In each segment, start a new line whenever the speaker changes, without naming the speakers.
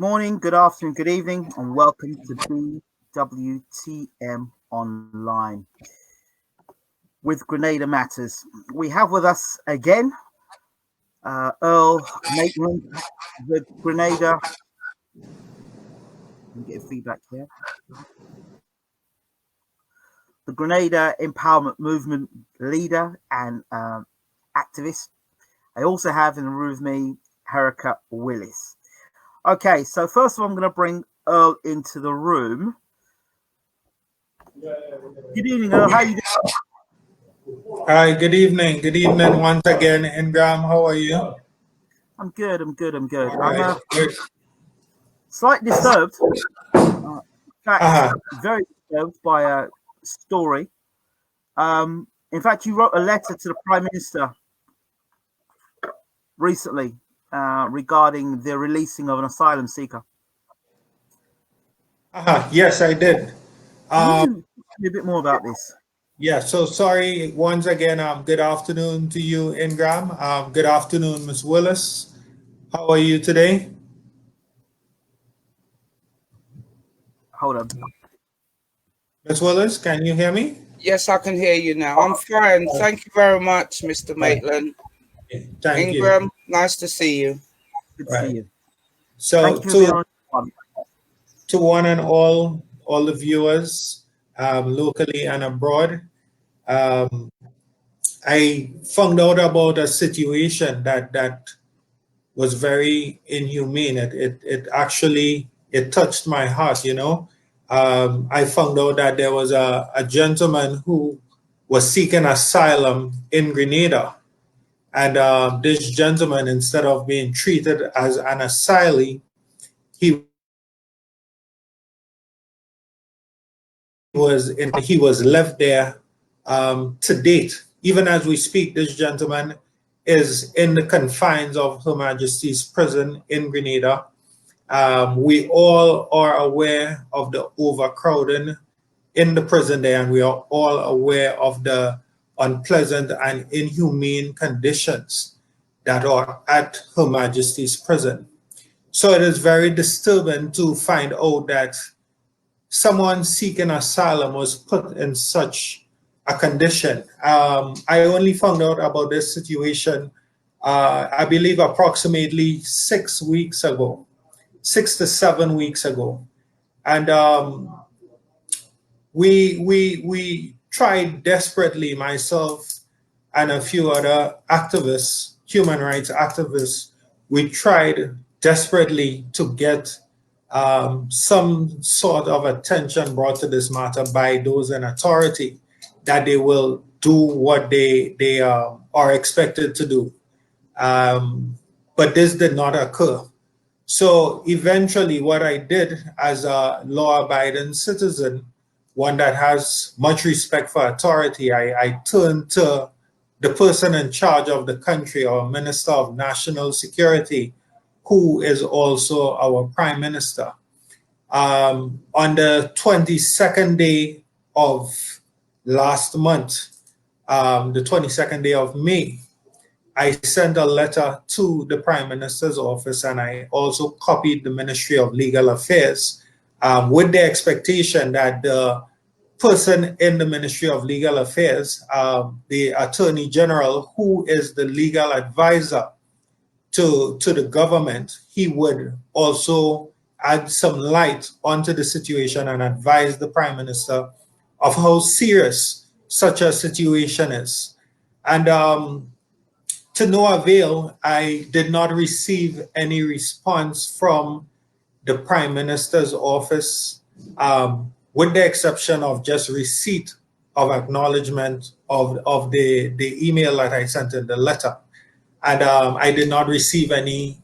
Good morning, good afternoon, good evening, and welcome to Bwtm Online with Grenada Matters. We have with us again Earl Maitland with Grenada. Let me get feedback here. The Grenada Empowerment Movement leader and activist. I also have in the room with me Erica Willis. Okay, so first of all, I'm going to bring Earl into the room. Good evening, Earl. How are you doing?
Hi, good evening. Good evening once again, Ingram. How are you?
I'm good.
Right,
I'm
good.
slightly disturbed. In fact, very disturbed by a story. In fact, you wrote a letter to the Prime Minister recently regarding the releasing of an asylum seeker.
Yes, I did.
Can you tell me a bit more about this?
Yeah, so sorry once again. Good afternoon to you, Ingram. Good afternoon, Ms. Willis. How are you today?
Hold on.
Ms. Willis, can you hear me?
Yes, I can hear you now. I'm fine. Thank you very much, Mr. Maitland.
Thank you.
Ingram, nice to see you.
Good to see you.
So
Thank you for being on.
to one and all the viewers, locally and abroad, I found out about a situation that was very inhumane. It actually touched my heart. I found out that there was a gentleman who was seeking asylum in Grenada, and this gentleman, instead of being treated as an asylee, he was left there. To date, even as we speak, this gentleman is in the confines of Her Majesty's prison in Grenada. We all are aware of the overcrowding in the prison there, and we are all aware of the unpleasant and inhumane conditions that are at Her Majesty's prison. So it is very disturbing to find out that someone seeking asylum was put in such a condition. I only found out about this situation, I believe, approximately 6 weeks ago, 6 to 7 weeks ago. And we tried desperately, myself and a few other activists, human rights activists, we tried desperately to get some sort of attention brought to this matter by those in authority, that they will do what they are expected to do. But this did not occur. So eventually what I did as a law-abiding citizen, one that has much respect for authority, I turned to the person in charge of the country, our Minister of National Security, who is also our Prime Minister. On the 22nd day of last month, the 22nd day of May, I sent a letter to the Prime Minister's office, and I also copied the Ministry of Legal Affairs with the expectation that the person in the Ministry of Legal Affairs, the Attorney General, who is the legal advisor to the government, he would also add some light onto the situation and advise the Prime Minister of how serious such a situation is. And to no avail, I did not receive any response from the Prime Minister's office, with the exception of just receipt of acknowledgement of the email that I sent in the letter. And I did not receive any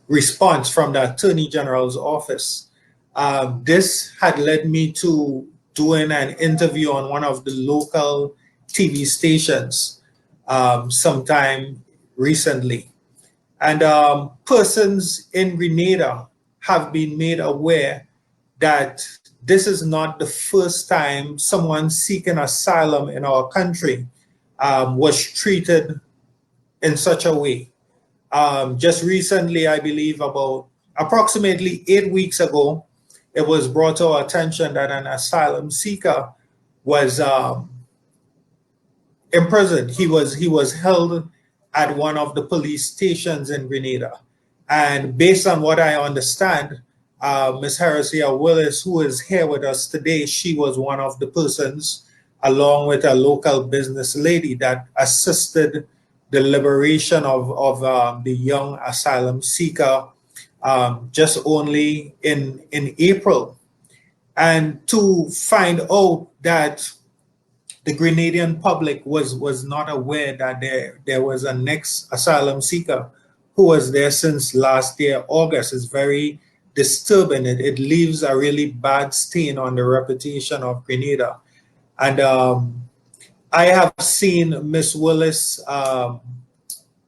response from the Attorney General's office. This had led me to doing an interview on one of the local TV stations sometime recently. And persons in Grenada have been made aware that this is not the first time someone seeking asylum in our country was treated in such a way. Just recently, I believe about approximately 8 weeks ago, it was brought to our attention that an asylum seeker was imprisoned. He was held at one of the police stations in Grenada. And based on what I understand, Ms. Heresia Willis, who is here with us today, she was one of the persons, along with a local business lady, that assisted the liberation of the young asylum seeker just only in April. And to find out that the Grenadian public was not aware that there was a next asylum seeker who was there since last year, August, is very disturbing. It leaves a really bad stain on the reputation of Grenada. And I have seen Miss Willis,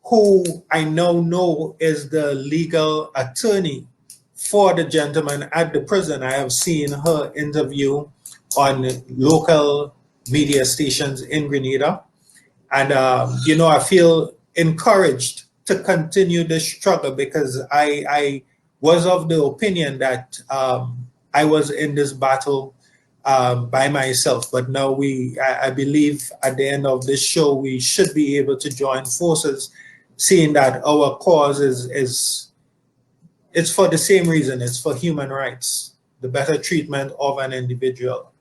who I now know is the legal attorney for the gentleman at the prison. I have seen her interview on local media stations in Grenada. And, I feel encouraged to continue this struggle because I was of the opinion that I was in this battle by myself. But now I believe at the end of this show, we should be able to join forces, seeing that our cause it's for the same reason. It's for human rights, the better treatment of an individual.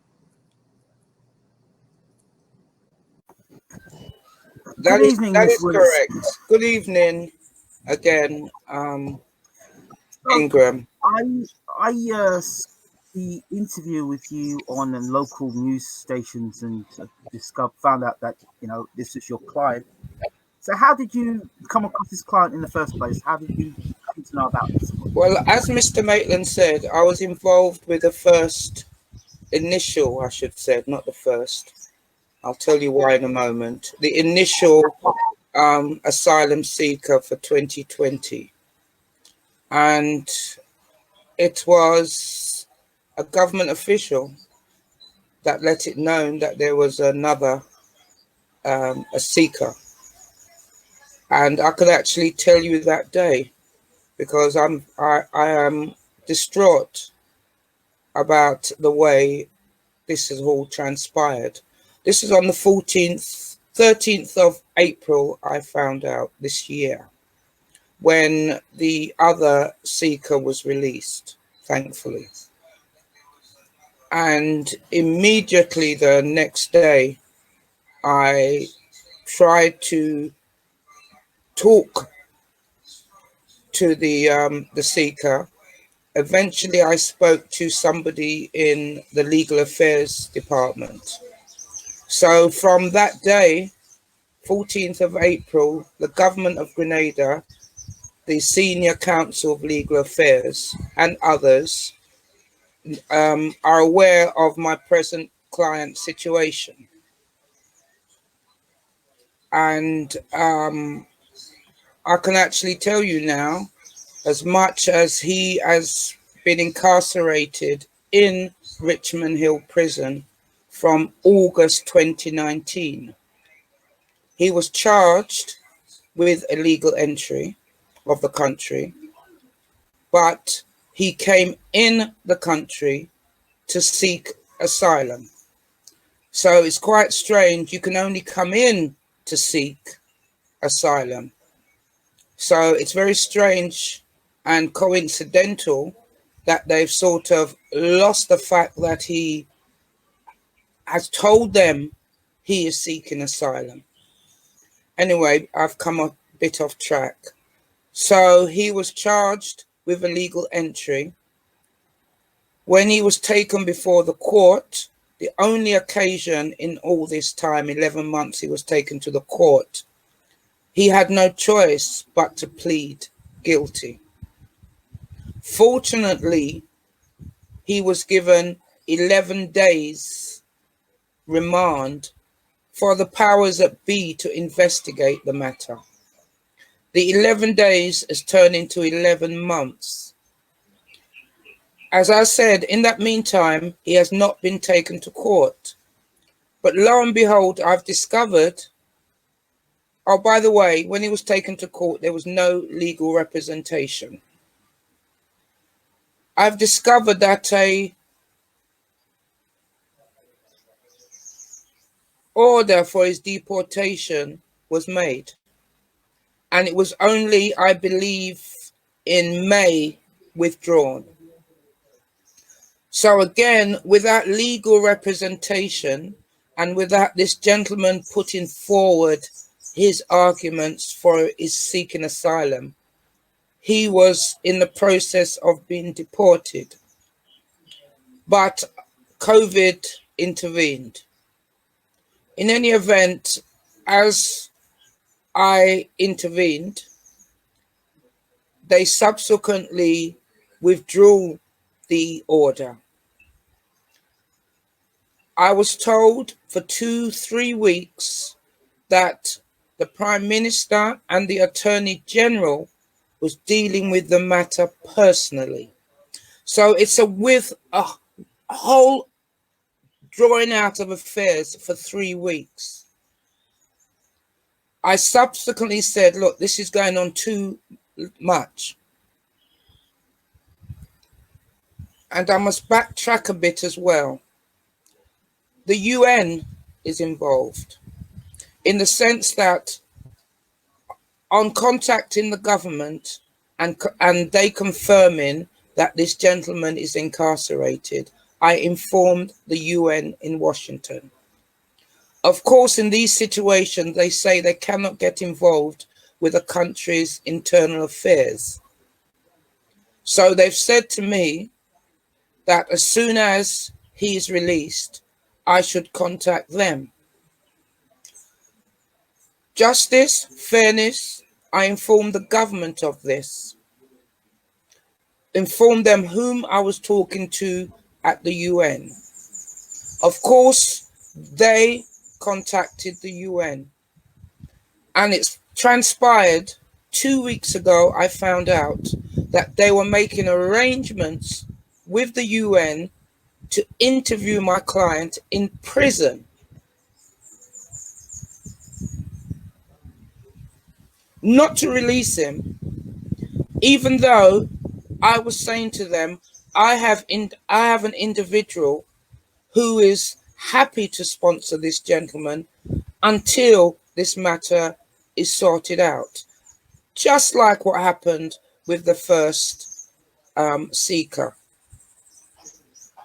That
Good evening,
that
Miss
is
Willis.
correct. Good evening again, Ingram.
I the interview with you on local news stations and found out that this is your client. So how did you come across this client in the first place? How did you come to know about this?
Well, as Mr. Maitland said, I was involved with the first initial, I should say, not the first. I'll tell you why in a moment. The initial asylum seeker for 2020. And it was a government official that let it known that there was another a seeker. And I could actually tell you that day because I am distraught about the way this has all transpired. This is on the 13th of April, I found out this year, when the other seeker was released, thankfully. And immediately the next day, I tried to talk to the seeker. Eventually, I spoke to somebody in the legal affairs department. So from that day, 14th of April, the government of Grenada, the Senior Council of Legal Affairs and others are aware of my present client situation. And I can actually tell you now, as much as he has been incarcerated in Richmond Hill Prison from August 2019, he was charged with illegal entry of the country, but he came in the country to seek asylum. So it's quite strange. You can only come in to seek asylum. So it's very strange and coincidental that they've sort of lost the fact that he has told them he is seeking asylum. Anyway, I've come a bit off track. So he was charged with illegal entry. When he was taken before the court, the only occasion in all this time, 11 months he was taken to the court, he had no choice but to plead guilty. Fortunately, he was given 11 days remand for the powers that be to investigate the matter. The 11 days has turned into 11 months. As I said, in that meantime, he has not been taken to court. But lo and behold, I've discovered, oh, by the way, when he was taken to court, there was no legal representation. I've discovered that a order for his deportation was made. And it was only, I believe, in May withdrawn. So again, without legal representation and without this gentleman putting forward his arguments for his seeking asylum, he was in the process of being deported. But COVID intervened. In any event, as I intervened, they subsequently withdrew the order. I was told for 2-3 weeks that the Prime Minister and the Attorney General was dealing with the matter personally. So it's with a whole drawing out of affairs for 3 weeks. I subsequently said, look, this is going on too much. And I must backtrack a bit as well. The UN is involved in the sense that on contacting the government and they confirming that this gentleman is incarcerated, I informed the UN in Washington. Of course, in these situations, they say they cannot get involved with a country's internal affairs. So they've said to me that as soon as he is released, I should contact them. Justice, fairness, I informed the government of this. Informed them whom I was talking to at the UN. Of course, they contacted the UN. And it's transpired 2 weeks ago, I found out that they were making arrangements with the UN to interview my client in prison. Not to release him, even though I was saying to them, I have an individual who is happy to sponsor this gentleman until this matter is sorted out. Just like what happened with the first seeker.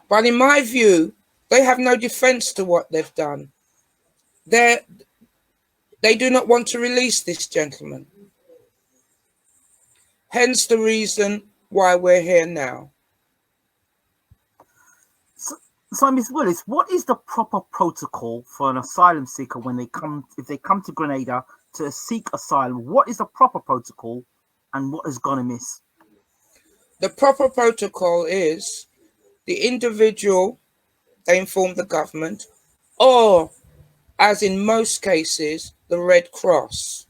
But in my view, they have no defense to what they've done. They do not want to release this gentleman. Hence the reason why we're here now.
So, Ms. Willis, what is the proper protocol for an asylum seeker when if they come to Grenada to seek asylum? What is the proper protocol and what has gone amiss?
The proper protocol is the individual, they inform the government, or as in most cases, the Red Cross.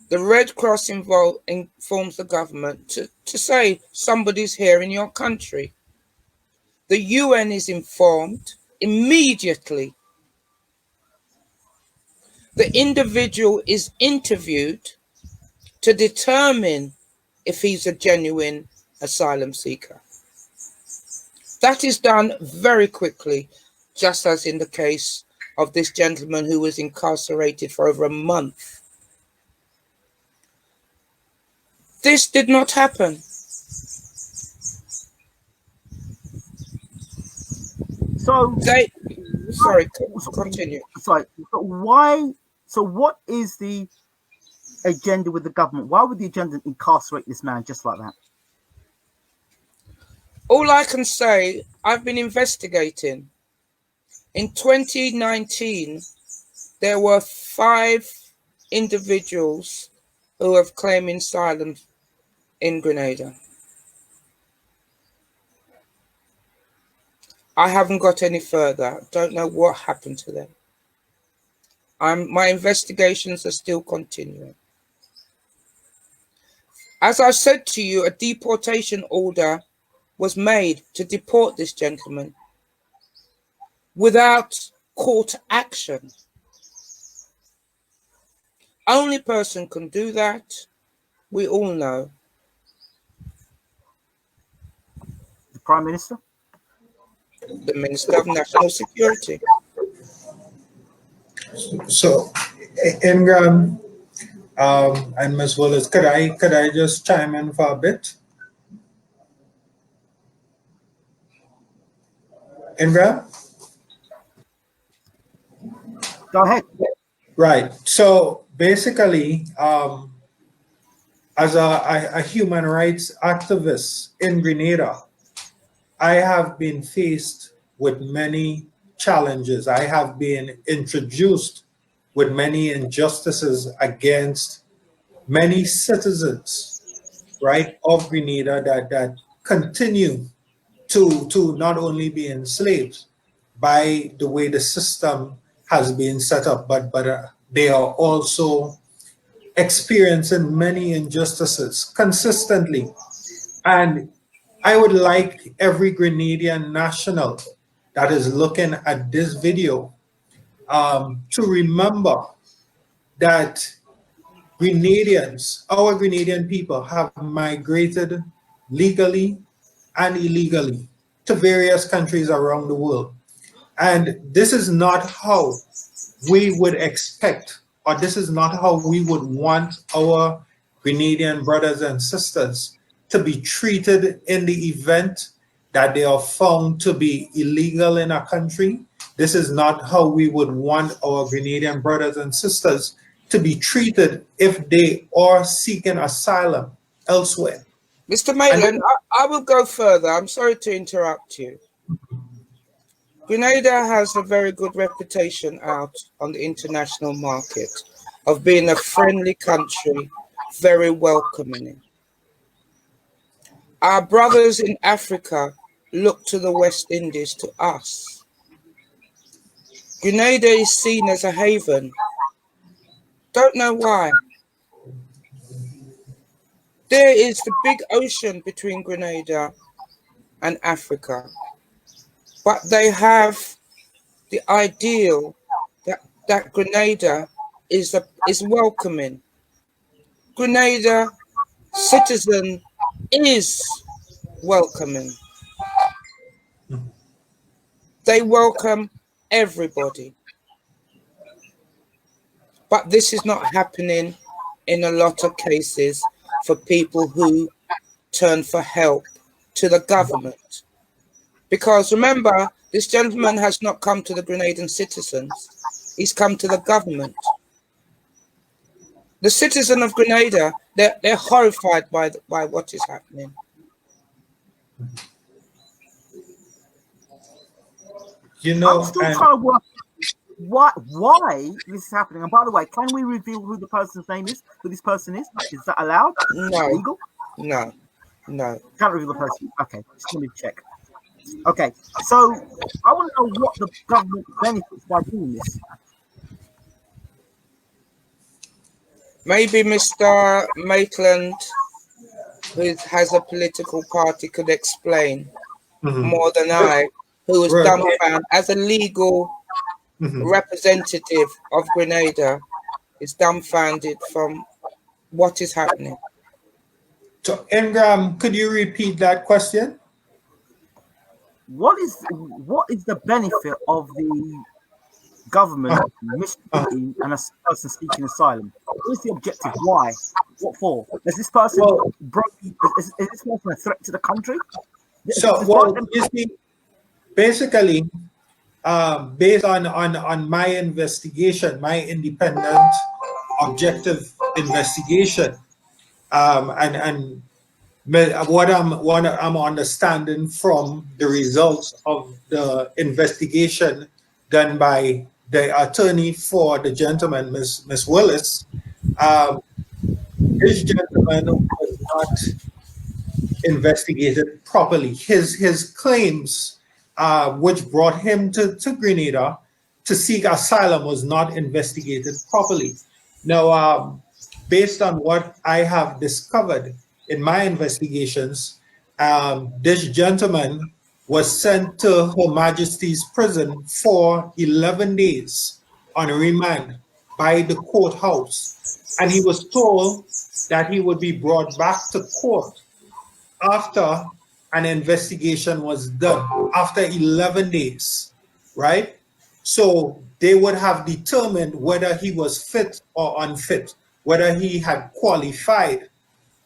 The Red Cross informs the government to say somebody's here in your country. The UN is informed immediately. The individual is interviewed to determine if he's a genuine asylum seeker. That is done very quickly, just as in the case of this gentleman who was incarcerated for over a month. This did not happen.
So
sorry, continue.
Sorry. So what is the agenda with the government? Why would the agenda incarcerate this man just like that?
All I can say, I've been investigating. In 2019, there were 5 individuals who have claimed asylum in Grenada. I haven't got any further. Don't know what happened to them. My investigations are still continuing. As I said to you, a deportation order was made to deport this gentleman without court action. Only person can do that, we all know.
Prime Minister?
The Minister of National Security.
So, Ingram and Ms. Willis, could I just chime in for a bit? Ingram?
Go ahead.
Right. So basically, as a human rights activist in Grenada, I have been faced with many challenges. I have been introduced with many injustices against many citizens, right, of Grenada that continue to not only be enslaved by the way the system has been set up, but they are also experiencing many injustices consistently. And I would like every Grenadian national that is looking at this video to remember that Grenadians, our Grenadian people, have migrated legally and illegally to various countries around the world. And this is not how we would expect, or this is not how we would want our Grenadian brothers and sisters to be treated in the event that they are found to be illegal in a country. This is not how we would want our Grenadian brothers and sisters to be treated if they are seeking asylum elsewhere.
Mr. Maitland, I will go further. I'm sorry to interrupt you. Grenada has a very good reputation out on the international market of being a friendly country, very welcoming. Our brothers in Africa look to the West Indies, to us. Grenada is seen as a haven. Don't know why. There is the big ocean between Grenada and Africa, but they have the ideal that Grenada is welcoming. Grenada citizen is welcoming. They welcome everybody. But this is not happening in a lot of cases for people who turn for help to the government. Because remember, this gentleman has not come to the Grenadian citizens. He's come to the government. The citizen of Grenada, they're horrified by what is happening.
You know,
I'm still trying to work why this is happening. And by the way, can we reveal who the person's name is? Who this person is? Is that allowed?
No.
Legal?
No.
Can't reveal the person. Okay, just let me check. Okay, so I want to know what the government benefits by doing this.
Maybe Mr. Maitland, who has a political party, could explain more than I, who was dumbfounded as a legal representative of Grenada, is dumbfounded from what is happening.
So, Ingram, could you repeat that question?
What is the benefit of the government mistreating a person seeking asylum? What is the objective? Why? What for? Is this person is this person a threat to the country?
So, well, you see, basically, based on my investigation, my independent, objective investigation, and what I'm understanding from the results of the investigation done by the attorney for the gentleman, Miss Willis, this gentleman was not investigated properly. His claims, which brought him to Grenada to seek asylum, was not investigated properly. Now, based on what I have discovered in my investigations, this gentleman was sent to Her Majesty's prison for 11 days on remand by the courthouse. And he was told that he would be brought back to court after an investigation was done after 11 days, right? So they would have determined whether he was fit or unfit, whether he had qualified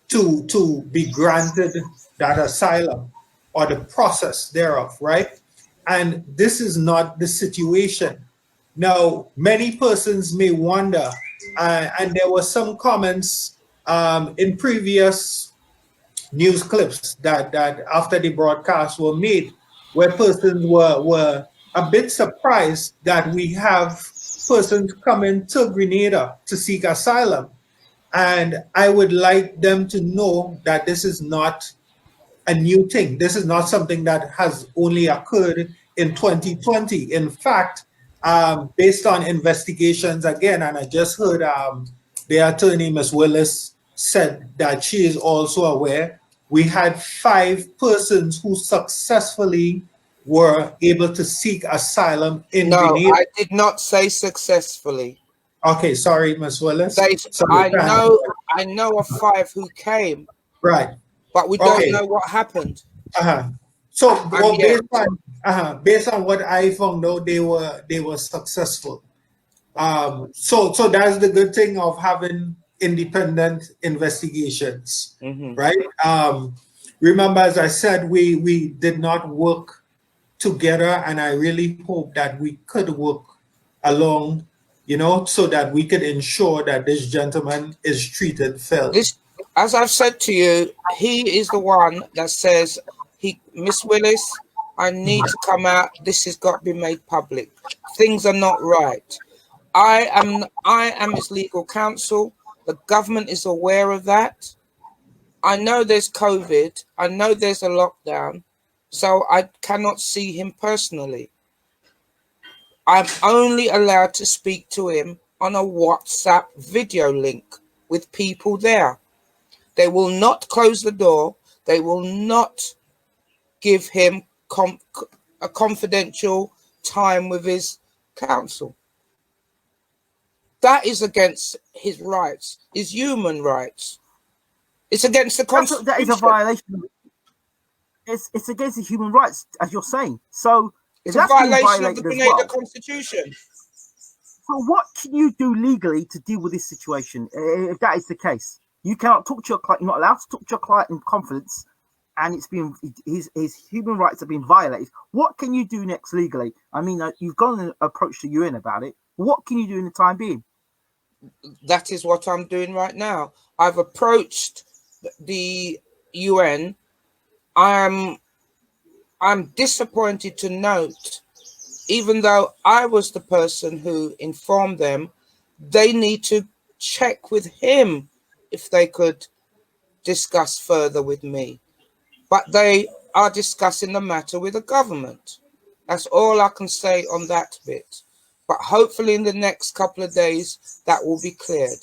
to be granted that asylum or the process thereof, right? And this is not the situation. Now, many persons may wonder, and there were some comments in previous news clips that after the broadcast were made, where persons were a bit surprised that we have persons coming to Grenada to seek asylum. And I would like them to know that this is not a new thing. This is not something that has only occurred in 2020. In fact, based on investigations again, and I just heard the attorney, Ms. Willis, said that she is also aware, we had 5 persons who successfully were able to seek asylum in Grenada.
I did not say successfully.
Okay, sorry, Ms. Willis. Sorry,
I know of 5 who came.
Right.
But we don't know what happened.
So well, based on what I found out, they were successful. So that's the good thing of having independent investigations, right? Remember, as I said, we did not work together, and I really hope that we could work along, so that we could ensure that this gentleman is treated fairly.
As I've said to you, he is the one that says, Miss Willis, I need to come out. This has got to be made public. Things are not right. I am his legal counsel. The government is aware of that. I know there's COVID. I know there's a lockdown. So I cannot see him personally. I'm only allowed to speak to him on a WhatsApp video link with people there. They will not close the door. They will not give him a confidential time with his counsel. That is against his rights, his human rights. It's against the Constitution.
That is a violation. It's against the human rights, as you're saying. So
it's a violation of the Grenada Constitution.
So what can you do legally to deal with this situation, if that is the case? You cannot talk to your client. You're not allowed to talk to your client in confidence, and his human rights have been violated. What can you do next legally? I mean, you've gone and approached the UN about it. What can you do in the time being?
That is what I'm doing right now. I've approached the UN. I'm disappointed to note, even though I was the person who informed them, they need to check with him if they could discuss further with me. But they are discussing the matter with the government. That's all I can say on that bit. But hopefully in the next couple of days, that will be cleared.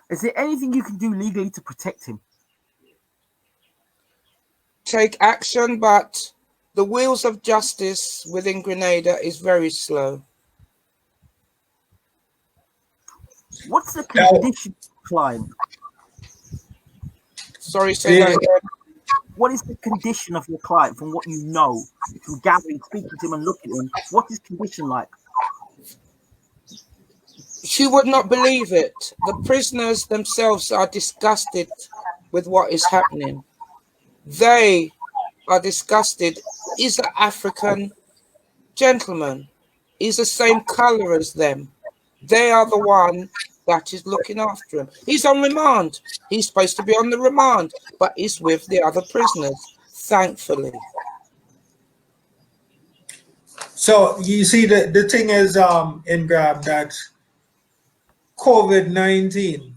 Is there anything you can do legally to protect him?
Take action, but the wheels of justice within Grenada is very slow.
What's the condition of the client?
Sorry, say that again.
What is the condition of your client from what you know, from gathering, speaking to him and looking at him? What is condition like?
She would not believe it. The prisoners themselves are disgusted with what is happening. They are disgusted. He's an African gentleman. He's the same color as them. They are the one that is looking after him. He's on remand. He's supposed to be on the remand, but he's with the other prisoners, thankfully.
So you see, the thing is, Ingram, that COVID-19,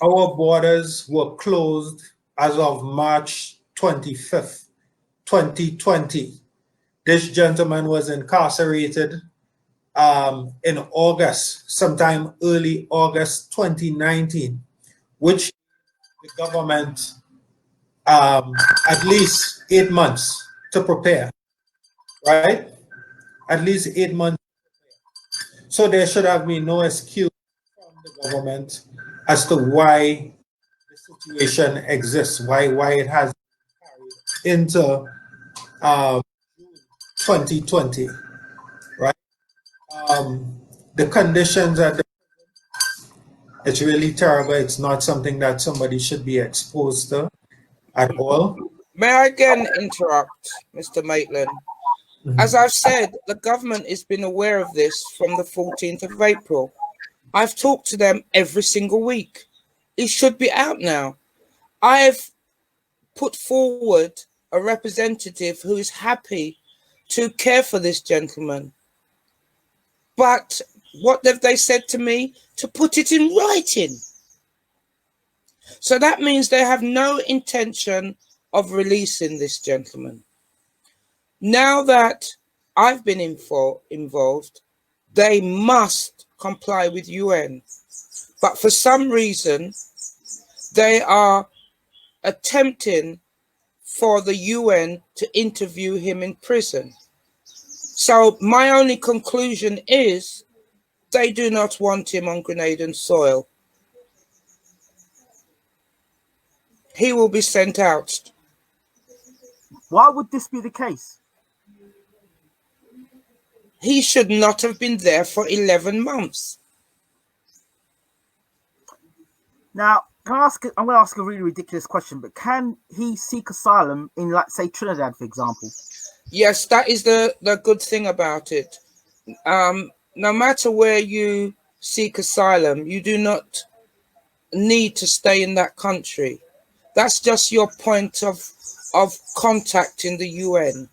our borders were closed as of March 25th, 2020. This gentleman was incarcerated in August, sometime early August 2019, which the government at least 8 months to prepare, right? At least 8 months. So there should have been no excuse from the government as to why the situation exists, why it has into 2020, right? The conditions at it's really terrible. It's not something that somebody should be exposed to at all.
May I again interrupt, Mr. Maitland? As I've said, the government has been aware of this from the 14th of April. I've talked to them every single week. It should be out now. I've put forward a representative who is happy to care for this gentleman. But what have they said to me? To put it in writing. So that means they have no intention of releasing this gentleman. Now that I've been involved, they must comply with UN. But for some reason, they are attempting for the UN to interview him in prison. So my only conclusion is they do not want him on Grenadian soil. He will be sent out.
Why would this be the case?
He should not have been there for 11 months.
Now, I'm going to ask a really ridiculous question, but can he seek asylum in, like, say, Trinidad, for example?
Yes, that is the good thing about it. No matter where you seek asylum, you do not need to stay in that country. That's just your point of contacting the UN.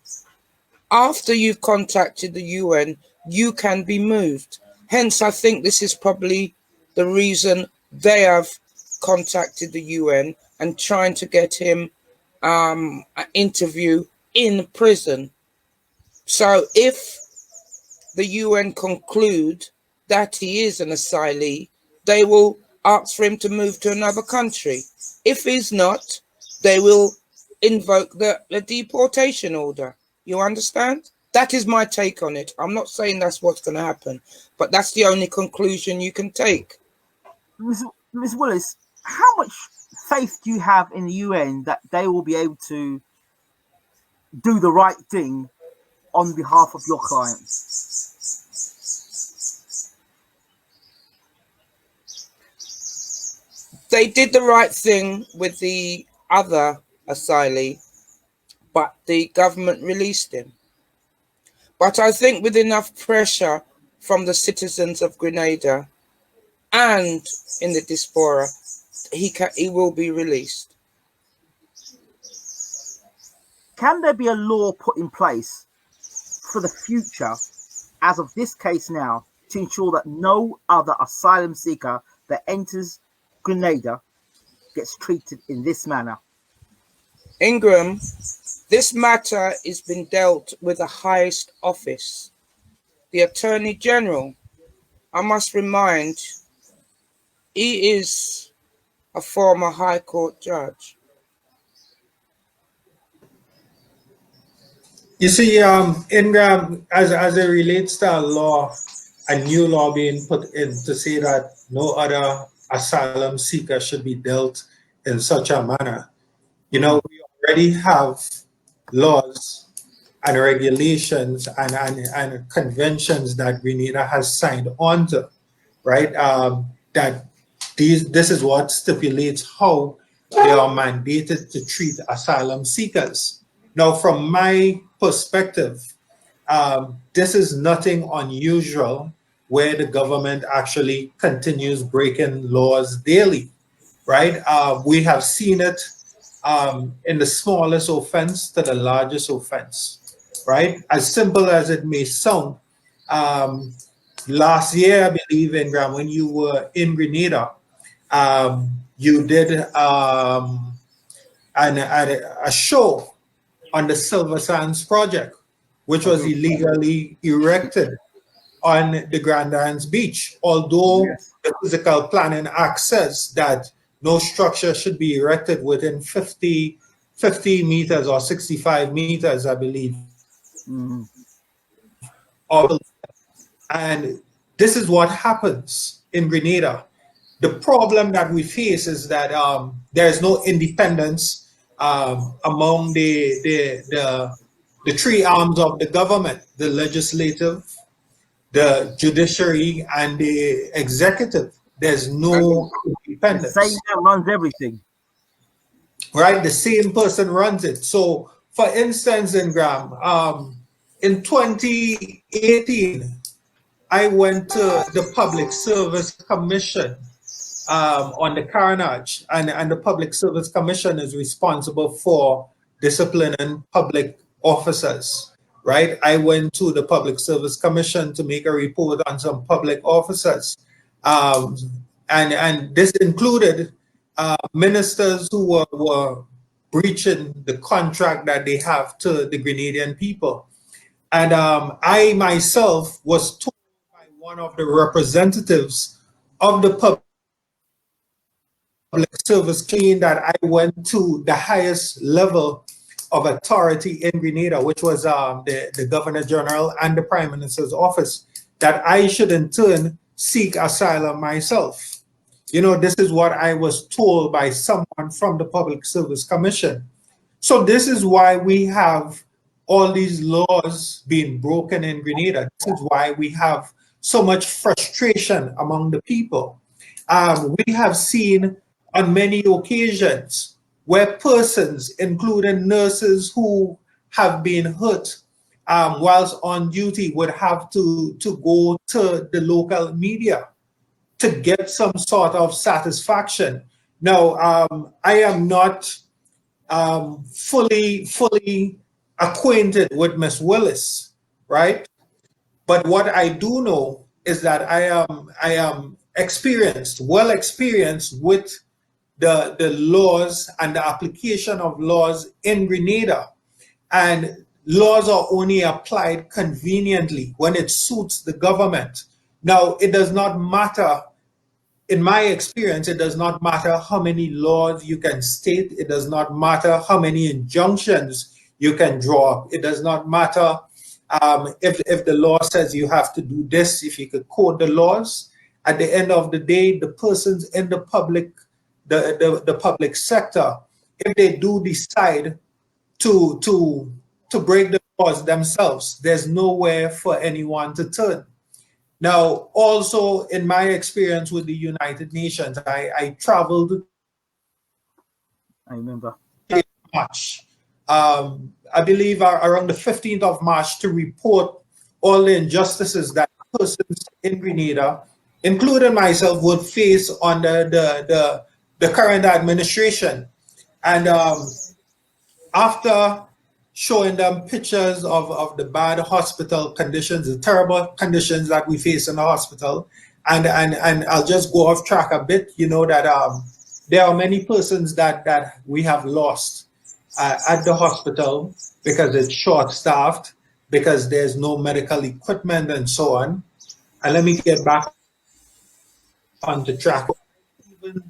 After you've contacted the UN, you can be moved. Hence, I think this is probably the reason they have contacted the UN and trying to get him an interview in prison. So if the UN conclude that he is an asylee, they will ask for him to move to another country. If he's not, they will invoke the deportation order. You understand? That is my take on it. I'm not saying that's what's going to happen, but that's the only conclusion you can take.
Ms. Willis, how much faith do you have in the UN that they will be able to do the right thing on behalf of your clients?
They did the right thing with the other asylee, but the government released him. But I think with enough pressure from the citizens of Grenada and in the diaspora, he will be released.
Can there be a law put in place for the future, as of this case now, to ensure that no other asylum seeker that enters Grenada gets treated in this manner?
Ingram, this matter is being dealt with the highest office, the Attorney General. I must remind, he is a former High Court judge.
You see, Ingram, as it relates to a law, a new law being put in to say that no other asylum seeker should be dealt in such a manner. You know, we already have laws and regulations and conventions that Grenada has signed on to, right? That this is what stipulates how they are mandated to treat asylum seekers. Now, from my perspective, this is nothing unusual where the government actually continues breaking laws daily, right? We have seen it in the smallest offense to the largest offense, right? As simple as it may sound, last year, I believe, Ingram, when you were in Grenada, you did a show on the Silver Sands project, which was illegally erected on the Grand Anse Beach, although the physical planning act says that no structure should be erected within 50 meters or 65 meters, I believe. And this is what happens in Grenada. The problem that we face is that there's no independence among the three arms of the government: the legislative, the judiciary, and the executive. There's no
The
independence.
same that runs everything.
Right? The same person runs it. So, for instance, in 2018, I went to the Public Service Commission on the carnage, and the Public Service Commission is responsible for disciplining public officers, right? I went to the Public Service Commission to make a report on some public officers, and this included ministers who were breaching the contract that they have to the Grenadian people. And I myself was told by one of the representatives of the public service chain that I went to the highest level of authority in Grenada, which was the Governor General and the Prime Minister's office, that I should in turn seek asylum myself. You know, this is what I was told by someone from the Public Service Commission. So this is why we have all these laws being broken in Grenada. This is why we have so much frustration among the people. We have seen on many occasions where persons, including nurses who have been hurt whilst on duty, would have to go to the local media to get some sort of satisfaction. Now, I am not fully acquainted with Miss Willis, right? But what I do know is that I am well experienced with the laws and the application of laws in Grenada. And laws are only applied conveniently when it suits the government. Now, it does not matter. In my experience, it does not matter how many laws you can state. It does not matter how many injunctions you can draw up. It does not matter if the law says you have to do this, if you could quote the laws. At the end of the day, the persons in the public sector, if they do decide to break the laws themselves, there's nowhere for anyone to turn. Now, also in my experience with the United Nations, I traveled.
I remember.
March, I believe around the 15th of March, to report all the injustices that persons in Grenada, including myself, would face under the current administration. And after showing them pictures of the bad hospital conditions, the terrible conditions that we face in the hospital, and I'll just go off track a bit, you know, that there are many persons that we have lost at the hospital because it's short-staffed, because there's no medical equipment and so on. And let me get back on the track. Even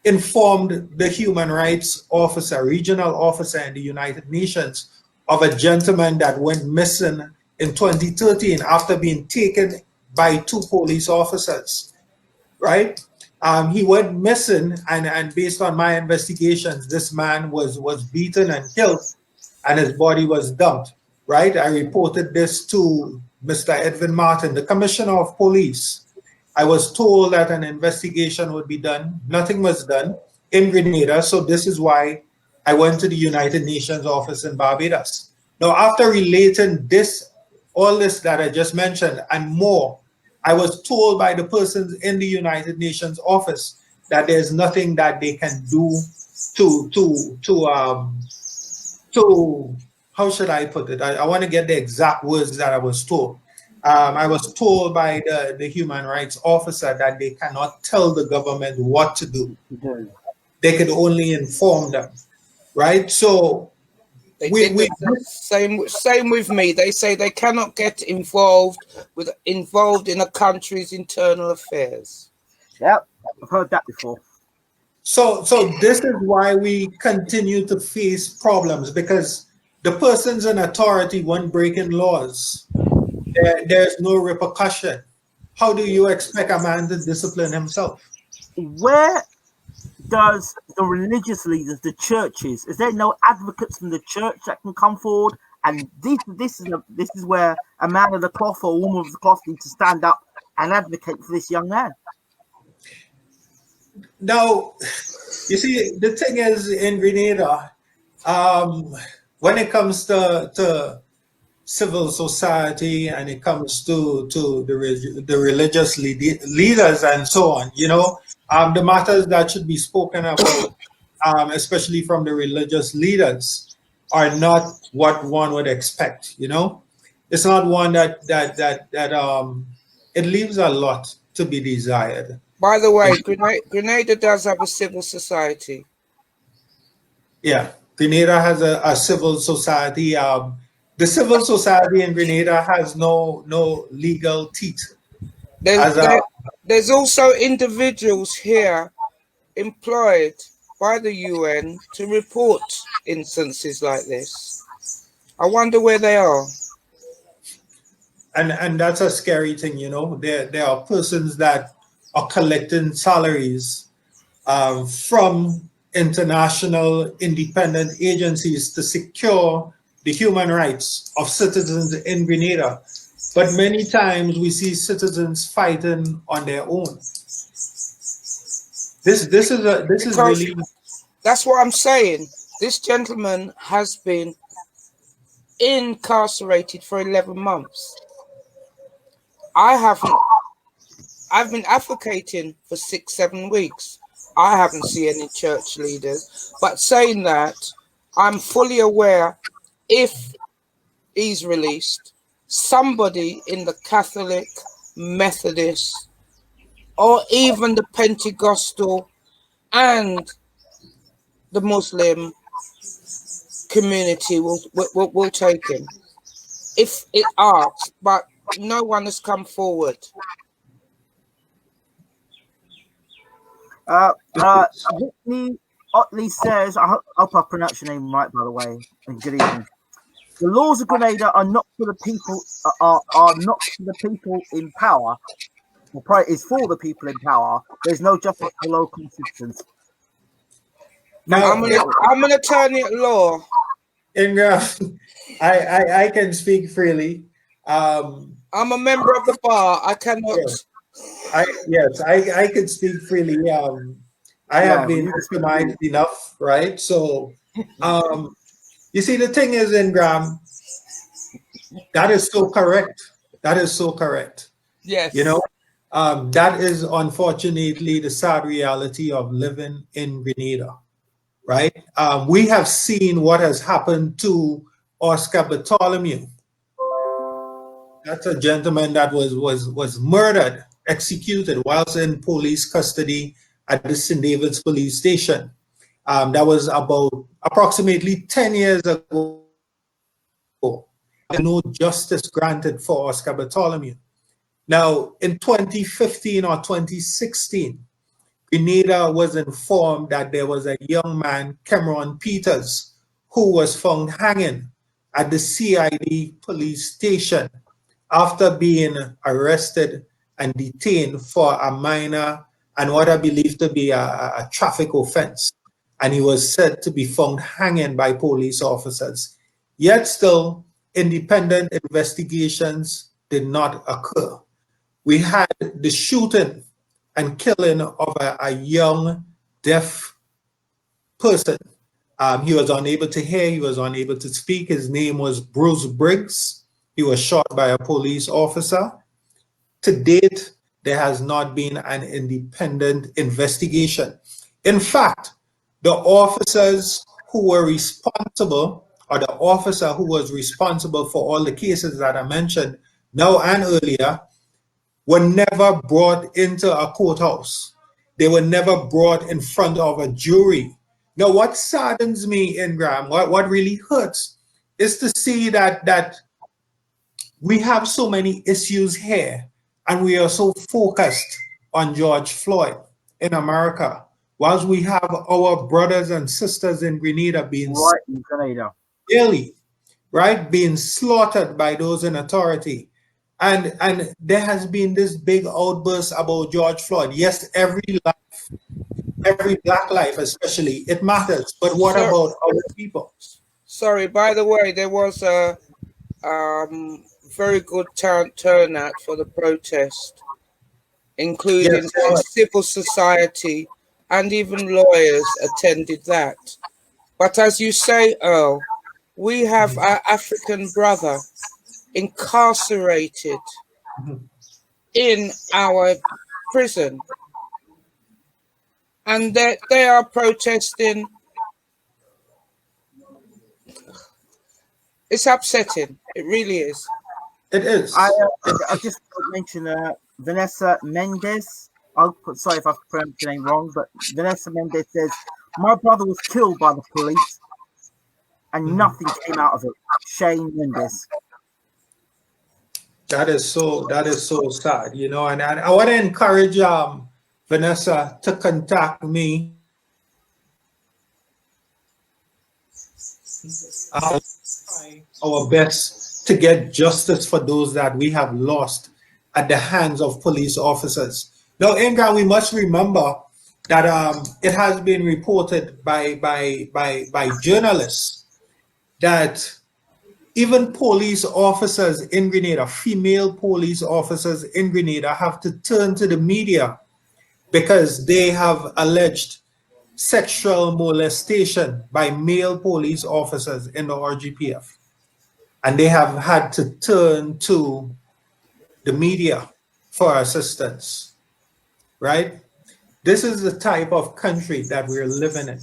informed the human rights officer, regional officer in the United Nations, of a gentleman that went missing in 2013 after being taken by 2 police officers, right? He went missing, and based on my investigations, this man was beaten and killed, and his body was dumped, right? I reported this to Mr. Edwin Martin, the Commissioner of Police. I was told that an investigation would be done. Nothing was done in Grenada, so this is why I went to the United Nations office in Barbados. Now, after relating all this that I just mentioned and more, I was told by the persons in the United Nations office that there's nothing that they can do to how should I put it? I want to get the exact words that I was told. I was told by the human rights officer that they cannot tell the government what to do. They could only inform them, right? So
same with me. They say they cannot get involved in a country's internal affairs.
Yep, I've heard that before.
So this is why we continue to face problems, because the persons in authority when breaking laws, there's no repercussion. How do you expect a man to discipline himself?
Where does the religious leaders, the churches, is there no advocates from the church that can come forward? And this is where a man of the cloth or a woman of the cloth need to stand up and advocate for this young man.
Now, you see, the thing is in Grenada, when it comes to civil society and it comes to the religious leaders and so on, the matters that should be spoken about, especially from the religious leaders, are not what one would expect. It's not one that it leaves a lot to be desired.
By the way, Grenada does have a civil society.
Yeah, Grenada has a civil society. The civil society in Grenada has no legal teeth.
There's also individuals here employed by the UN to report instances like this. I wonder where they are.
And that's a scary thing, There are persons that are collecting salaries from international independent agencies to secure the human rights of citizens in Grenada. But many times we see citizens fighting on their own. This is really.
That's what I'm saying. This gentleman has been incarcerated for 11 months. I've been advocating for 6-7 weeks. I haven't seen any church leaders. But saying that, I'm fully aware if he's released, somebody in the Catholic, Methodist, or even the Pentecostal and the Muslim community will take him if it asks, but no one has come forward.
Whitney Otley says, I hope I pronounced your name right, by the way, and good evening. The laws of Grenada are not for the people, are not for the people in power. Well, probably is for the people in power. There's no justice for local citizens.
Now, I'm an attorney at law.
And I can speak freely.
I'm a member of the bar. I cannot.
Yes. I can speak freely. I have been victimized enough, right? So, you see, the thing is, Ingram, that is so correct. That is so correct.
Yes.
That is unfortunately the sad reality of living in Grenada, right? We have seen what has happened to Oscar Bartholomew. That's a gentleman that was murdered, executed whilst in police custody at the St. David's police station. That was about approximately 10 years ago. No justice granted for Oscar Bartholomew. Now, in 2015 or 2016, Grenada was informed that there was a young man, Cameron Peters, who was found hanging at the CID police station after being arrested and detained for a minor and what I believe to be a traffic offense. And he was said to be found hanging by police officers. Yet still, independent investigations did not occur. We had the shooting and killing of a young deaf person. He was unable to hear, he was unable to speak. His name was Bruce Briggs. He was shot by a police officer. To date, there has not been an independent investigation. In fact, the officers who were responsible, or the officer who was responsible for all the cases that I mentioned now and earlier, were never brought into a courthouse. They were never brought in front of a jury. Now, what saddens me, Ingram, what really hurts, is to see that we have so many issues here, and we are so focused on George Floyd in America, whilst we have our brothers and sisters in Grenada being being slaughtered by those in authority. And there has been this big outburst about George Floyd. Yes, every life every black life especially, it matters. But what
So,
about our people?
sorry, by the way, there was a very good turnout for the protest, including
Yes,
from civil society, and even lawyers attended that. But as you say, Earl, we have our African brother incarcerated in our prison, and they are protesting. It's upsetting. It really is.
it
I
is.
I just mentioned Vanessa Mendes. Sorry if I pronounced your name wrong, but Vanessa Mendes says my brother was killed by the police and
Mhm.
nothing came out of it. Shane Mendes.
That is so sad, you know. And I want to encourage Vanessa to contact me. Try our best to get justice for those that we have lost at the hands of police officers. Now, Inga, we must remember that it has been reported by journalists that even police officers in Grenada, female police officers in Grenada, have to turn to the media because they have alleged sexual molestation by male police officers in the RGPF. And they have had to turn to the media for assistance, right? This is the type of country that we're living in,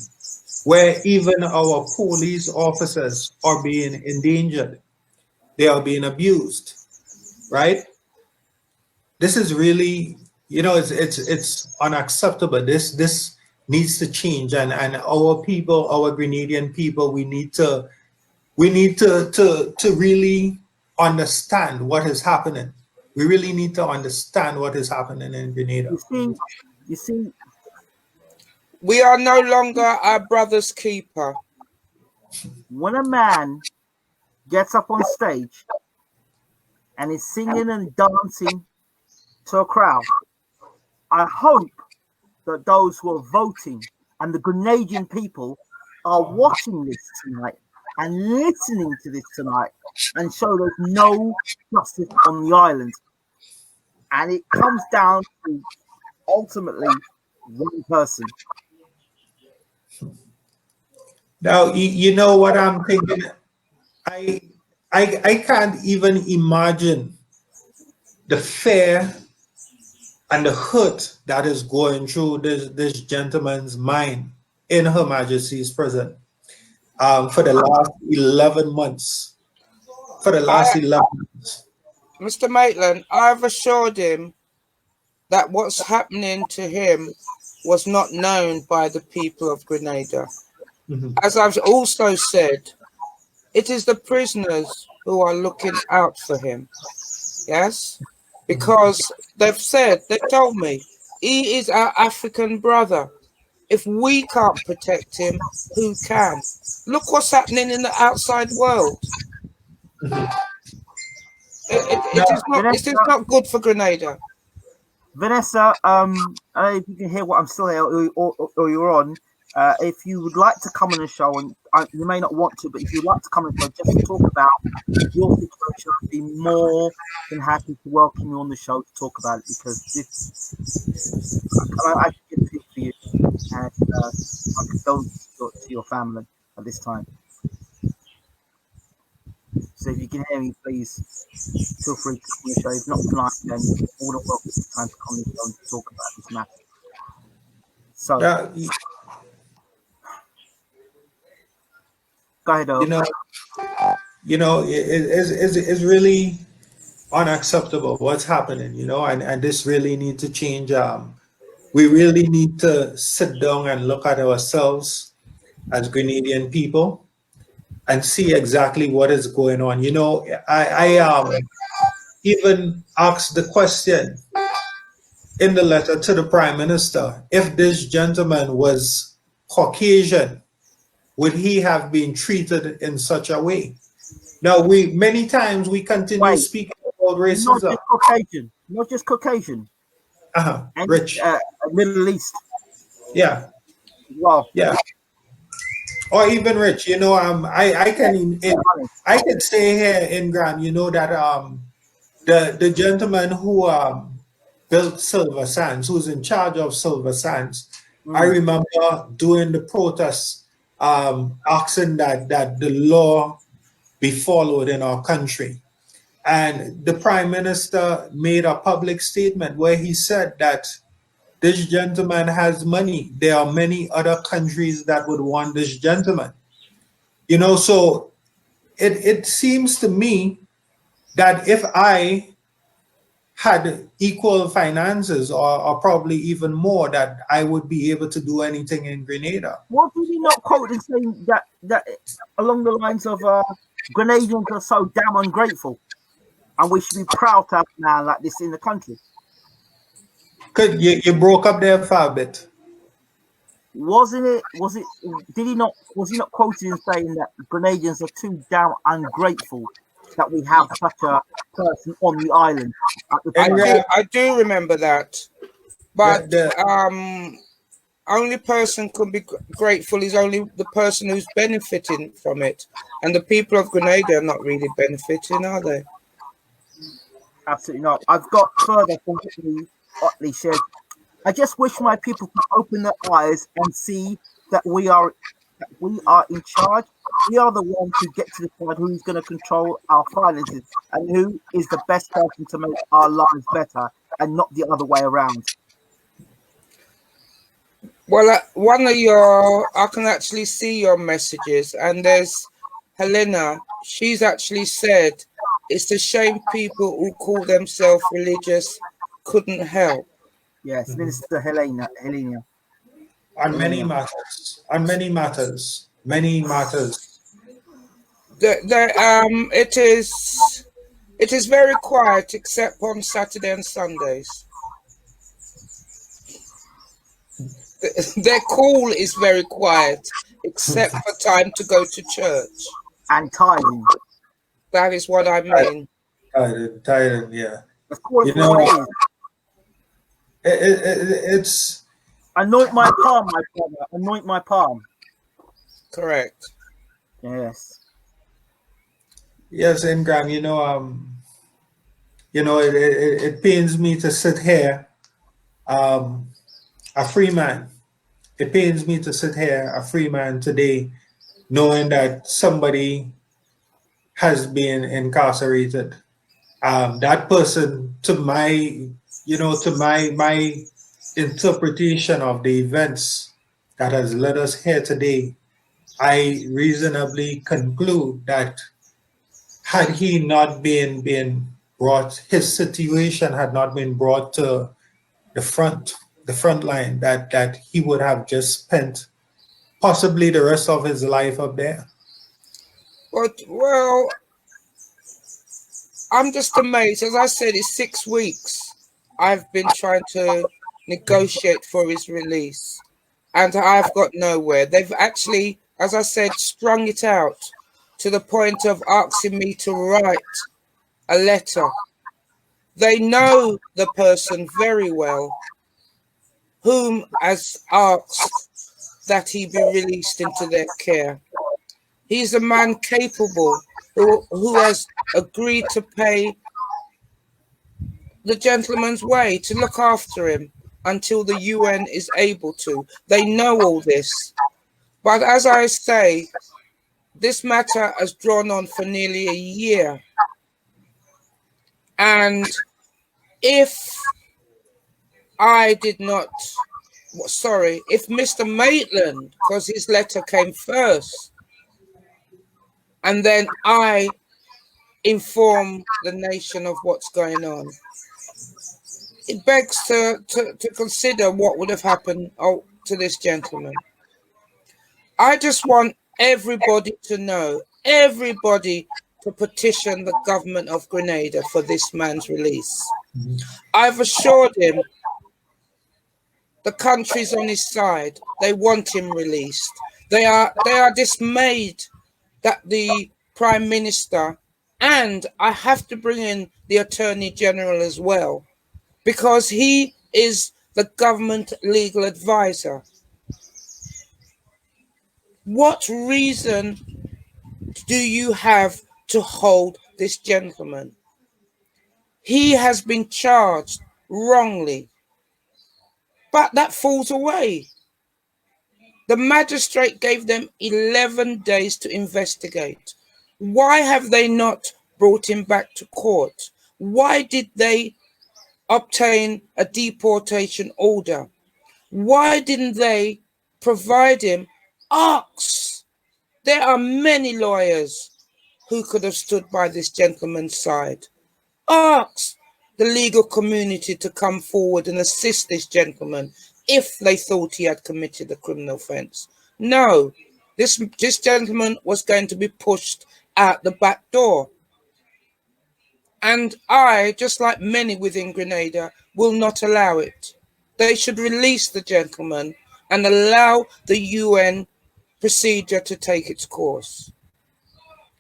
where even our police officers are being endangered. They are being abused, right? This is really, you know, it's unacceptable. This needs to change, and our people, our Grenadian people, we need to really understand what is happening. We really need to understand what is happening in Grenada.
You see, you see,
We are no longer our brother's keeper.
when a man gets up on stage and is singing and dancing to a crowd, I hope that those who are voting and the Grenadian people are watching this tonight and listening to this tonight and show there's no justice on the island. And it comes down to ultimately one person.
Now, you know what I'm thinking? I, I can't even imagine the fear and the hurt that is going through this gentleman's mind in Her Majesty's prison for the last 11 months. For the
I,
last 11 months.
Mr. Maitland, I've assured him that what's happening to him was not known by the people of Grenada.
Mhm.
As I've also said, it is the prisoners who are looking out for him. Yes? Because they've told me, he is our African brother. If we can't protect him, who can? Look what's happening in the outside world.
Now,
It is not good for Grenada.
Vanessa, I don't know if you can hear what I'm still here or you're on. If you would like to come on the show, and you may not want to, but if you'd like to come on the show just to talk about your situation, I'd be more than happy to welcome you on the show to talk about it because I can feel for you and I condole to your family at this time. So if you can hear me, please feel free to come on the show. If not tonight, then more than welcome time to come on the show and talk about this matter. So
now,
go ahead,
you
Earl.
know, it's really unacceptable what's happening, you know, and this really need to change. We really need to sit down and look at ourselves as Grenadian people and see exactly what is going on. You know, I even asked the question in the letter to the Prime Minister, if this gentleman was Caucasian, would he have been treated in such a way? Now, we many times we continue
Wait,
speaking about
not
racism.
just Caucasian, not just Caucasian, and
Rich.
Middle East.
Yeah,
Well,
yeah. Or even Rich, I can say here in Grand, that the gentleman who built Silver Sands, who's in charge of Silver Sands, I
mm,
remember during the protests asking that the law be followed in our country. And the prime minister made a public statement where he said that this gentleman has money. There are many other countries that would want this gentleman. So it seems to me that if I had equal finances or probably even more, that I would be able to do anything in Grenada.
what did he not quote in saying that along the lines of Grenadians are so damn ungrateful, and we should be proud to have a man like this in the country?
Could you broke up there for a bit?
Wasn't it? Was it? Did he not? Was he not quoted in saying that Grenadians are too damn ungrateful that we have such a person on the island at the
And
time?
I do remember that, but
the
only person can be grateful is only the person who's benefiting from it, and the people of Grenada are not really benefiting, are they?
Absolutely not. I've got further from Whitney Otley said, I just wish my people could open their eyes and see that we are in charge. We are the ones who get to decide who's going to control our finances and who is the best person to make our lives better, and not the other way around.
Well, I can actually see your messages, and there's Helena. She's actually said, it's a shame people who call themselves religious couldn't help.
Yes, Minister Helena.
on many matters, many matters.
It is very quiet except on Saturday and Sundays. Their call is very quiet except for time to go to church.
And tithing.
That is what I mean.
Tired, yeah.
Let's call it for what it is.
It's
Anoint my palm, my brother. Anoint my palm.
Correct.
Yes.
Yes, Ingram. It pains me to sit here, a free man. It pains me to sit here, a free man today, knowing that somebody has been incarcerated. That person, to my interpretation of the events that has led us here today, I reasonably conclude that had he not been brought, his situation had not been brought to the front line, that he would have just spent possibly the rest of his life up there.
But, well, I'm just amazed. As I said, it's 6 weeks I've been trying to negotiate for his release, and I've got nowhere. They've actually, as I said, strung it out to the point of asking me to write a letter. They know the person very well, whom has asked that he be released into their care. He's a man capable who has agreed to pay the gentleman's way to look after him until the UN is able to. They know all this. But as I say, this matter has drawn on for nearly a year. And if Mr. Maitland, because his letter came first, and then I inform the nation of what's going on, it begs to consider what would have happened to this gentleman. I just want everybody to know, everybody to petition the government of Grenada for this man's release. I've assured him the country's on his side. They want him released. They are dismayed that the Prime Minister, and I have to bring in the Attorney General as well, because he is the government legal advisor. What reason do you have to hold this gentleman? He has been charged wrongly, but that falls away. The magistrate gave them 11 days to investigate. Why have they not brought him back to court? Why did they obtain a deportation order? Why didn't they provide him? Ask. There are many lawyers who could have stood by this gentleman's side. Ask the legal community to come forward and assist this gentleman if they thought he had committed a criminal offence. No, this gentleman was going to be pushed out the back door. And I, just like many within Grenada, will not allow it. They should release the gentleman and allow the UN procedure to take its course.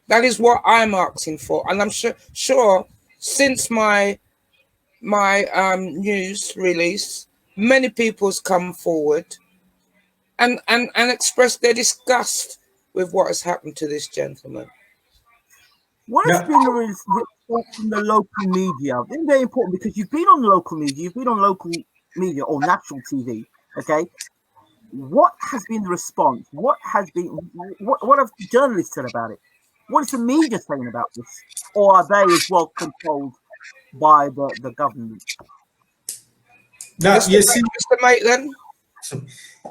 That is what I'm asking for. And I'm sure since my news release, many people's come forward and expressed their disgust with what has happened to this gentleman.
What has been the response from the local media? It's very important because you've been on local media, or national TV, okay? What has been the response? What have the journalists said about it? What is the media saying about this? Or are they as well controlled by the government?
Now, you see,
Mr. Maitland?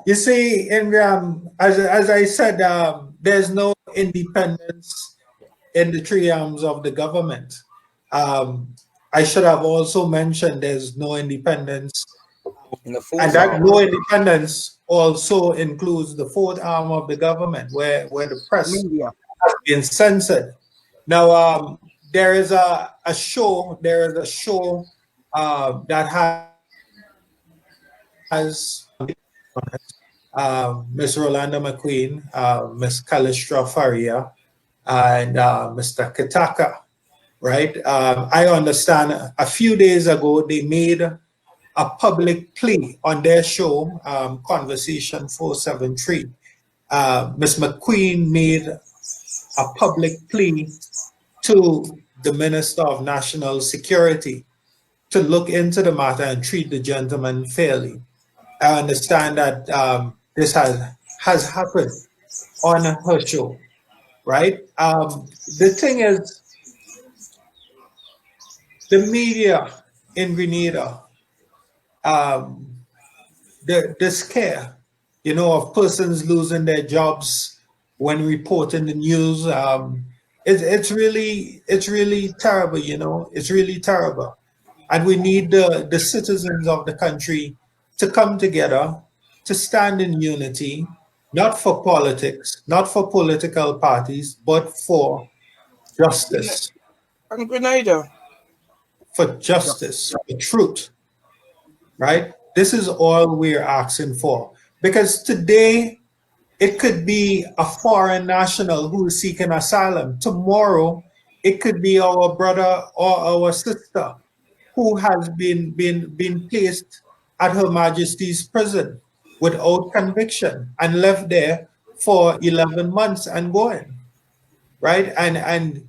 You see, as I said, there's no independence in the three arms of the government. I should have also mentioned there's no independence, and that no independence also includes the fourth arm of the government, where the press has been censored. Now, there is a show that has Miss Rolanda McQueen, Miss Kalistra Faria, and Mr. Kitaka, right? I understand a few days ago they made a public plea on their show, Conversation 473. Ms. McQueen made a public plea to the Minister of National Security to look into the matter and treat the gentleman fairly. I understand that this has happened on her show, right? The thing is, the media in Grenada, the scare, of persons losing their jobs when reporting the news, it's really terrible, it's really terrible. And we need the citizens of the country to come together, to stand in unity, not for politics, not for political parties, but for justice.
And Grenada.
For justice, for truth, right? This is all we're asking for. Because today, it could be a foreign national who is seeking asylum. Tomorrow, it could be our brother or our sister who has been placed at Her Majesty's prison without conviction and left there for 11 months and going, right? And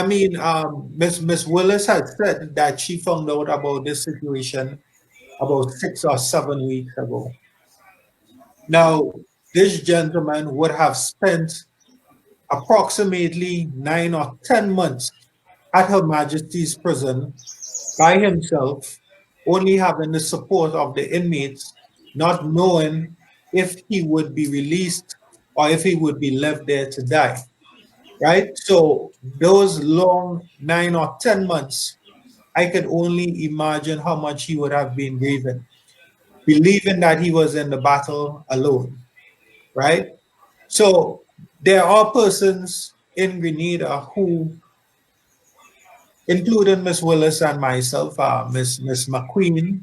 Miss Willis had said that she found out about this situation about 6 or 7 weeks ago. Now, this gentleman would have spent approximately 9 or 10 months at Her Majesty's prison by himself, only having the support of the inmates, not knowing if he would be released or if he would be left there to die, right? So those long 9 or 10 months, I could only imagine how much he would have been grieving, believing that he was in the battle alone, right? So there are persons in Grenada who, including Miss Willis and myself, Miss McQueen,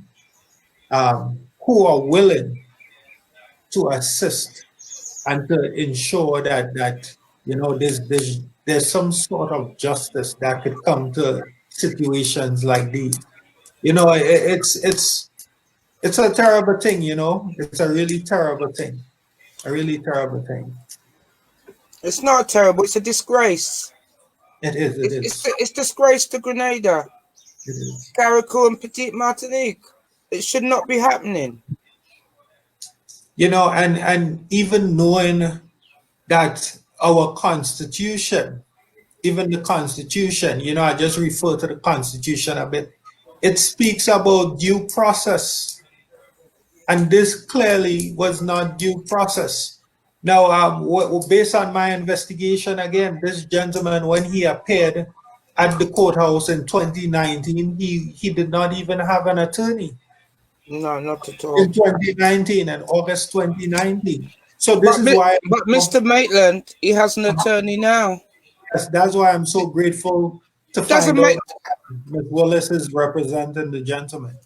who are willing to assist and to ensure that there's some sort of justice that could come to situations like these. It's a terrible thing. It's a really terrible thing. A really terrible thing.
It's not terrible. It's a disgrace.
It is. It is.
It's disgrace to Grenada,
It is.
Carriacou, and Petite Martinique. It should not be happening.
You know, and even knowing that our Constitution, even the Constitution, you know, I just refer to the Constitution a bit. It speaks about due process, and this clearly was not due process. Now, based on my investigation, again, this gentleman, when he appeared at the courthouse in 2019, he did not even have an attorney.
No, not at all.
In 2019, in August 2019. So this
But,
is why.
but Mr. Maitland, he has an attorney now.
Yes, that's why I'm so grateful to
Doesn't
find out
make
Ms. Willis is representing the gentleman.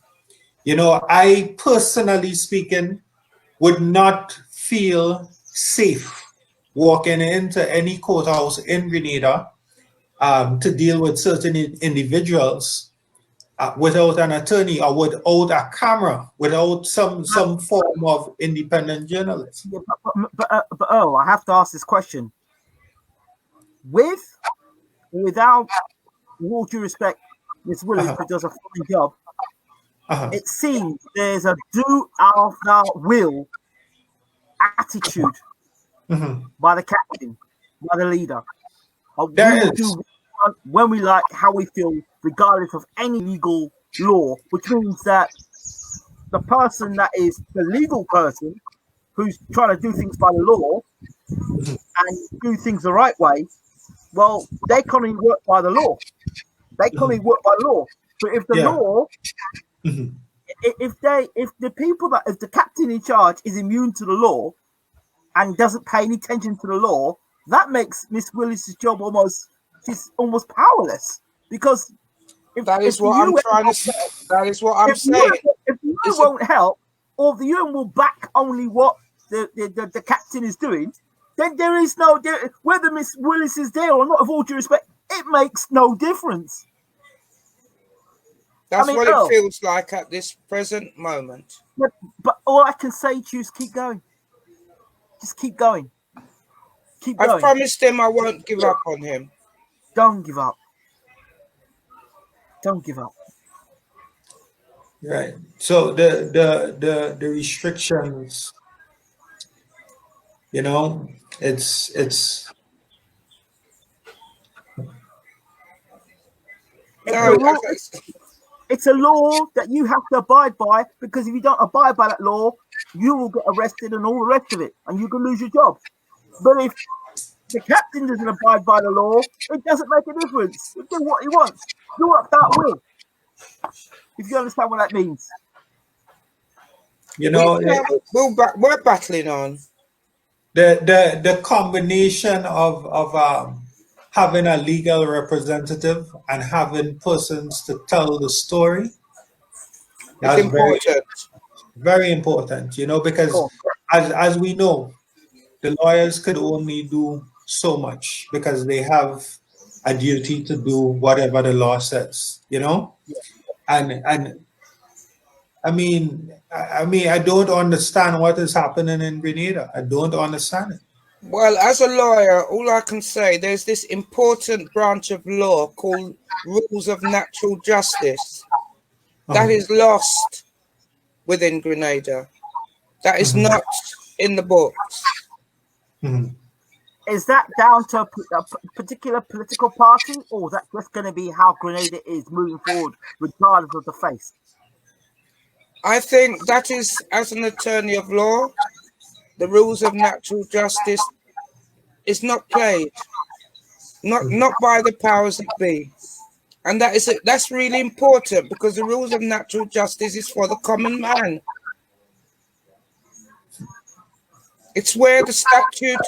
You know, I personally speaking would not feel safe walking into any courthouse in Grenada to deal with certain individuals without an attorney or without a camera, without some form of independent journalist.
Yeah, but I have to ask this question. With or without, with all due respect, Miss Willis, who does a fine job, it seems there's a do out of our will attitude by the captain, by the leader.
There
We will
is.
do when we like, how we feel, regardless of any legal law, which means that the person that is the legal person who's trying to do things by the law and do things the right way, well, they can't even work by the law. They can't even work by law. But if the law, if the captain in charge is immune to the law and doesn't pay any attention to the law, that makes Miss Willis's job she's almost powerless. Because
that is what I'm trying to say. That is what I'm saying.
If the UN won't help, or the UN will back only what the captain is doing, then there is no whether Miss Willis is there or not. Of all due respect, it makes no difference.
That's what it feels like at this present moment.
But all I can say to you is keep going. Just keep going. Keep going.
I promised him I won't give up on him.
Don't give up. Don't give up.
Right. So the restrictions, you know, it's
a law that you have to abide by, because if you don't abide by that law, you will get arrested and all the rest of it, and you can lose your job. But if the captain doesn't abide by the law, it doesn't make a difference. He'll do what he wants. Do what that will. If you understand what that means.
You know,
we're battling on.
The combination of having a legal representative and having persons to tell the story. That's important. Very important, you know, because as we know, the lawyers could only do so much because they have a duty to do whatever the law says, you know? And I mean, I don't understand what is happening in Grenada. I don't understand it.
Well, as a lawyer, all I can say, there's this important branch of law called rules of natural justice that is lost within Grenada. That is not in the books.
Is that down to a particular political party, or is that just going to be how Grenada is moving forward, regardless of the face?
I think that is, as an attorney of law, the rules of natural justice is not played, not by the powers that be, and that's really important, because the rules of natural justice is for the common man. It's where the statute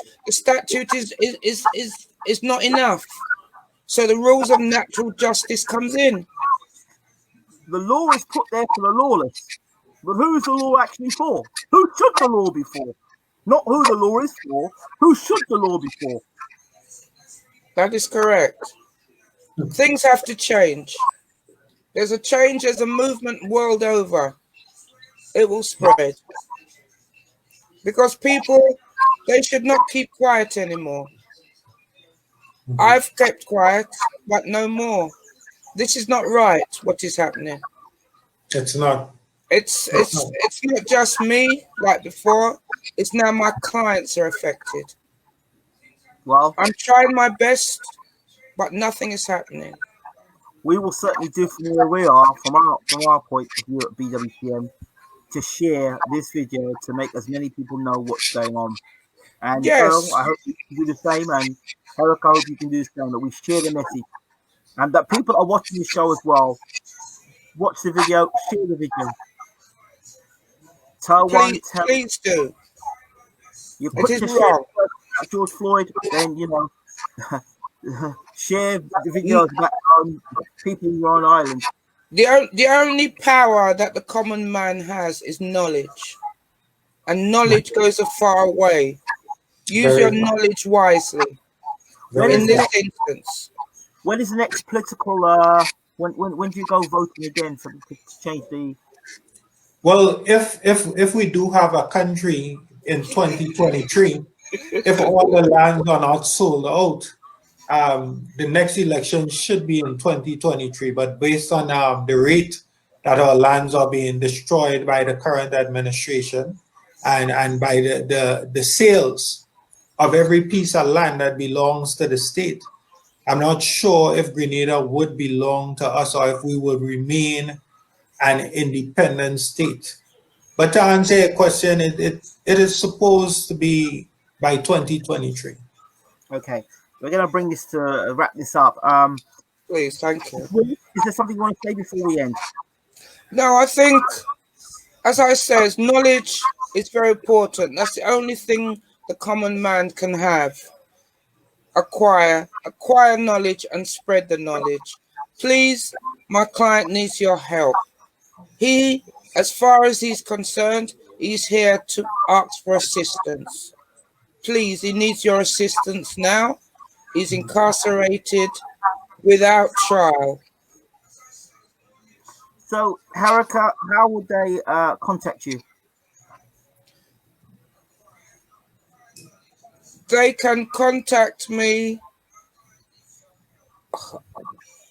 is not enough, so the rules of natural justice comes in.
The law is put there for the lawless, but who's the law actually for? Who should the law be for? Not who the law is for. Who should the law be for?
That is correct. Things have to change. There's a change, there's a movement world over. It will spread. Because people They should not keep quiet anymore. I've kept quiet, but no more. This is not right, what is happening.
It's not.
It's not just me like before. It's now my clients are affected.
Well,
I'm trying my best, but nothing is happening.
we will certainly do from where we are, from our point of view at Bwtm, to share this video to make as many people know what's going on. And Earl,
Yes,
I hope you can do the same, and Eric, I hope you can do the same, that we share the message. And that people are watching the show as well. Watch the video, share the video. Tell
please do.
you
It
quick
is
to share
wrong.
about George Floyd, then share the videos about people in your own island.
The only power that the common man has is knowledge. And knowledge goes a far way. Use your knowledge wisely. In this instance.
When is the next political when do you go voting again to change the?
Well, if we do have a country in 2023, if all the lands are not sold out, the next election should be in 2023. But based on the rate that our lands are being destroyed by the current administration, and by the sales of every piece of land that belongs to the state, I'm not sure if Grenada would belong to us or if we would remain an independent state. But to answer your question, it is supposed to be by 2023.
Okay, we're gonna bring this to wrap this up.
Please, thank you.
Is there something you want to say before we end?
No, I think, as I said, knowledge is very important. That's the only thing the common man can have. Acquire knowledge and spread the knowledge. Please, my client needs your help. He, as far as he's concerned, he's here to ask for assistance. Please, he needs your assistance now. He's incarcerated without trial.
So, Harika, how would they contact you?
They can contact me.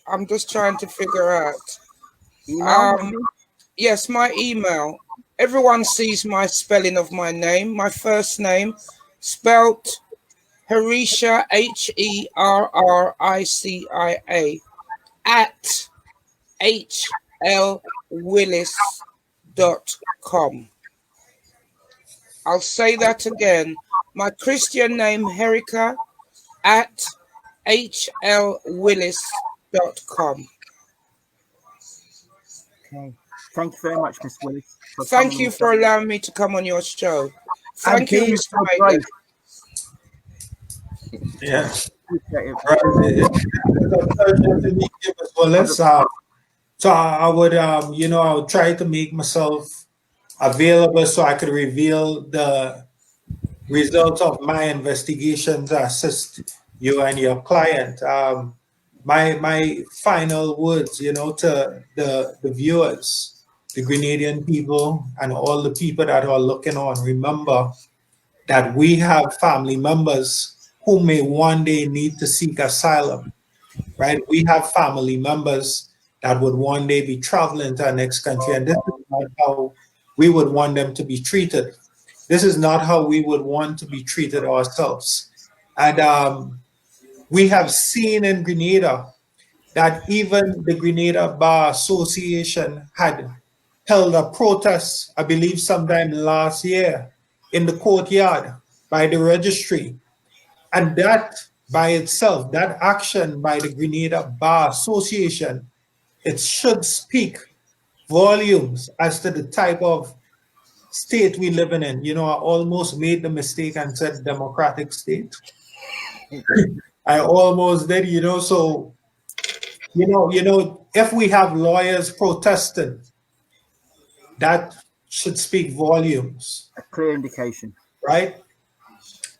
I'm just trying to figure out.
Email?
Yes, my email. Everyone sees my spelling of my name. My first name, spelt Herricia, HERRICIA, at hlwillis.com. I'll say that again. My Christian name, Herrica, at hlwillis.com.
Okay. Thank you very much, Miss Willis.
Thank you for allowing me to come on your show. Thank you, Mr. Maitland.
Yeah. So I would, I would try to make myself available so I could reveal the results of my investigation to assist you and your client. My final words, to the viewers, the Grenadian people, and all the people that are looking on, remember that we have family members who may one day need to seek asylum, right? We have family members that would one day be traveling to our next country, and this is not how we would want them to be treated. This is not how we would want to be treated ourselves. And we have seen in Grenada that even the Grenada Bar Association had held a protest, I believe sometime last year, in the courtyard by the registry. And that by itself, that action by the Grenada Bar Association, it should speak volumes as to the type of state we living in. I almost made the mistake and said democratic state. I almost did, so, if we have lawyers protesting, that should speak volumes.
A clear indication.
Right?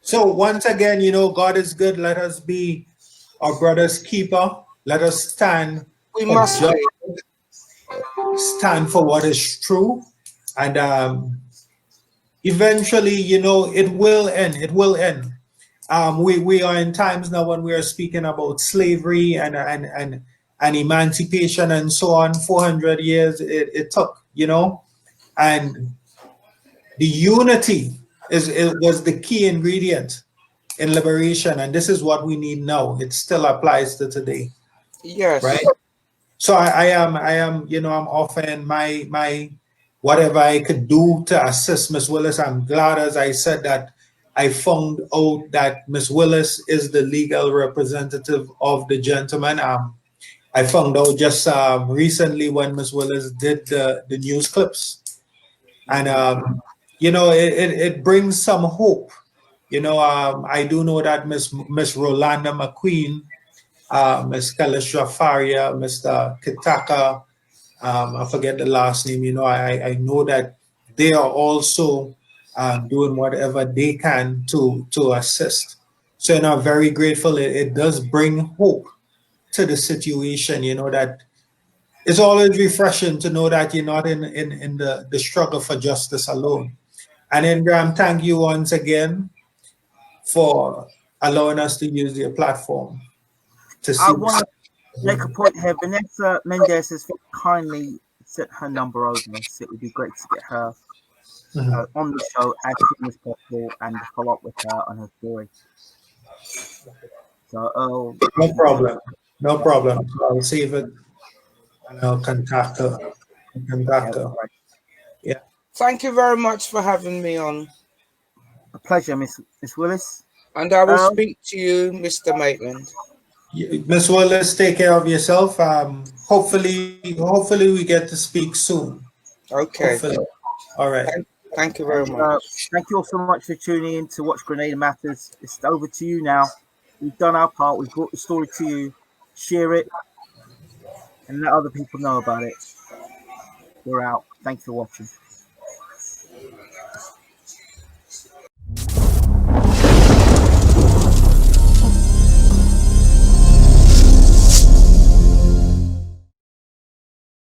So once again, God is good. Let us be our brother's keeper. Let us stand.
We must
stand for what is true. And eventually, it will end. It will end. We are in times now when we are speaking about slavery and emancipation and so on. 400 years it took, and the unity was the key ingredient in liberation, and this is what we need now. It still applies to today,
Yes.
right? So I'm offering my whatever I could do to assist Miss Willis. I'm glad, as I said, that I found out that Miss Willis is the legal representative of the gentleman. I found out just recently when Miss Willis did the news clips, and it brings some hope. I do know that Miss Rolanda McQueen, Miss Kalisha Faria, Mr. Kitaka, I forget the last name. I know that they are also doing whatever they can to assist. So, I'm very grateful. It does bring hope to the situation. That it's always refreshing to know that you're not in the struggle for justice alone. And then, Graham, thank you once again for allowing us to use your platform to
I
see.
want to make a point here. Vanessa Mendez has kindly sent her number over, so it would be great to get her
Mhm.
on the show as soon as possible and follow up with her on her story. So,
No problem. No problem. So I'll save it and I'll contact her.
yeah,
Contact her. Yeah.
Thank you very much for having me on.
a pleasure, Miss Willis.
And I will
Um,
speak to you, Mr. Maitland.
Miss Wallace, take care of yourself. Hopefully we get to speak soon.
Okay.
Hopefully. All right.
Thank you very
and
much.
thank you all so much for tuning in to watch Grenada Matters. It's over to you now. We've done our part. We've brought the story to you. Share it and let other people know about it. We're out. Thanks for watching.